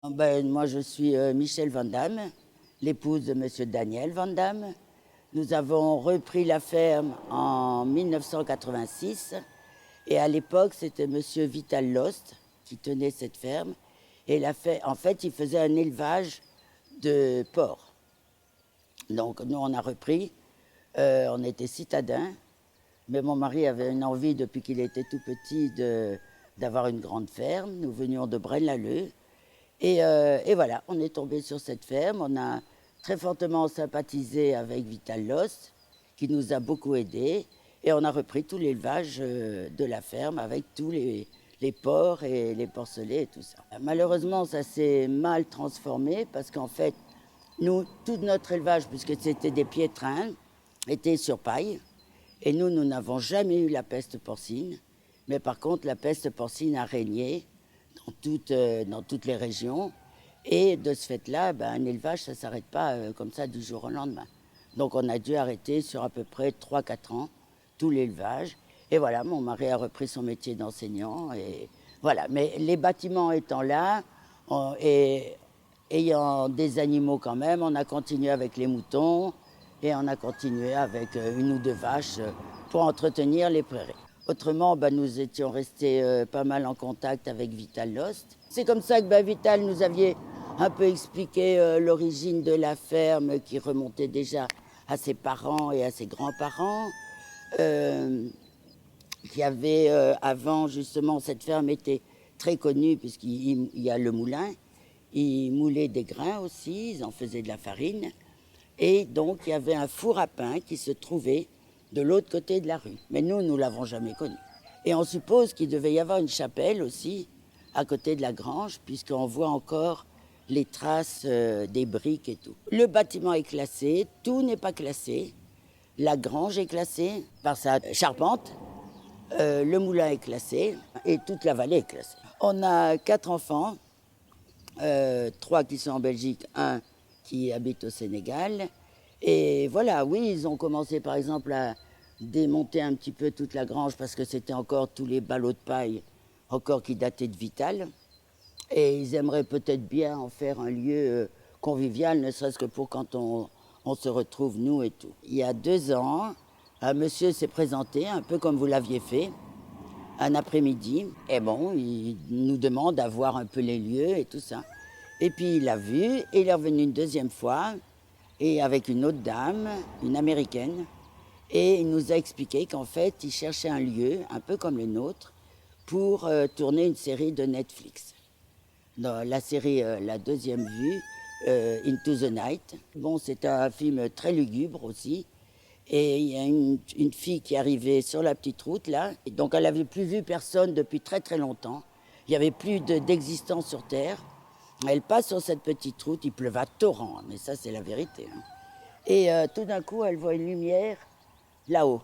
Moi, je suis Michel Van Damme, l'épouse de Monsieur Daniel Van Damme. Nous avons repris la ferme en 1986 et à l'époque, c'était Monsieur Vital Lost qui tenait cette ferme. Et en fait, il faisait un élevage de porcs. Donc, nous, on a repris. On était citadins, mais mon mari avait une envie, depuis qu'il était tout petit, d'avoir une grande ferme. Nous venions de Braine-l'Alleud. Et voilà, on est tombé sur cette ferme. On a très fortement sympathisé avec Vital Lost, qui nous a beaucoup aidés. Et on a repris tout l'élevage de la ferme avec tous les porcs et les porcelets et tout ça. Malheureusement, ça s'est mal transformé parce qu'en fait, nous, tout notre élevage, puisque c'était des piétrins, était sur paille. Et nous n'avons jamais eu la peste porcine. Mais par contre, la peste porcine a régné dans toutes les régions. Et de ce fait-là, un élevage, ça ne s'arrête pas comme ça du jour au lendemain. Donc on a dû arrêter sur à peu près 3-4 ans tout l'élevage. Et voilà, mon mari a repris son métier d'enseignant. Et voilà. Mais les bâtiments étant là, et ayant des animaux quand même, on a continué avec les moutons et on a continué avec une ou deux vaches pour entretenir les prairies. Autrement, nous étions restés pas mal en contact avec Vital Lost. C'est comme ça que Vital nous aviez un peu expliqué l'origine de la ferme qui remontait déjà à ses parents et à ses grands-parents. Qui avait avant, justement, cette ferme était très connue puisqu'il y a le moulin. Ils moulaient des grains aussi, ils en faisaient de la farine. Et donc, il y avait un four à pain qui se trouvait de l'autre côté de la rue. Mais nous ne l'avons jamais connu. Et on suppose qu'il devait y avoir une chapelle aussi à côté de la grange, puisqu'on voit encore les traces des briques et tout. Le bâtiment est classé, tout n'est pas classé. La grange est classée par sa charpente, le moulin est classé et toute la vallée est classée. On a 4 enfants, 3 qui sont en Belgique, 1 qui habite au Sénégal. Et voilà, oui, ils ont commencé par exemple à démonter un petit peu toute la grange parce que c'était encore tous les ballots de paille encore qui dataient de Vital. Et ils aimeraient peut-être bien en faire un lieu convivial, ne serait-ce que pour quand on se retrouve, nous et tout. Il y a 2 ans, un monsieur s'est présenté, un peu comme vous l'aviez fait, un après-midi. Et bon, il nous demande à voir un peu les lieux et tout ça. Et puis il l'a vu et il est revenu une 2e fois et avec une autre dame, une américaine. Et il nous a expliqué qu'en fait, il cherchait un lieu, un peu comme le nôtre, pour tourner une série de Netflix. Dans la série La Deuxième Vue, Into the Night. Bon, c'est un film très lugubre aussi. Et il y a une fille qui est arrivée sur la petite route, là. Et donc, elle n'avait plus vu personne depuis très, très longtemps. Il n'y avait plus d'existence sur Terre. Elle passe sur cette petite route, il pleut à torrent, mais ça, c'est la vérité. Et tout d'un coup, elle voit une lumière là-haut.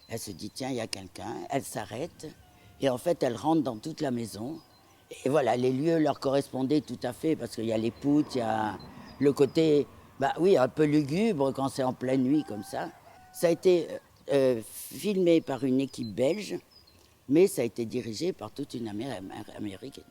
Elle se dit, tiens, il y a quelqu'un. Elle s'arrête. Et en fait, elle rentre dans toute la maison. Et voilà, les lieux leur correspondaient tout à fait, parce qu'il y a les poutres, il y a le côté, oui, un peu lugubre quand c'est en pleine nuit comme ça. Ça a été filmé par une équipe belge, mais ça a été dirigé par toute une Américaine.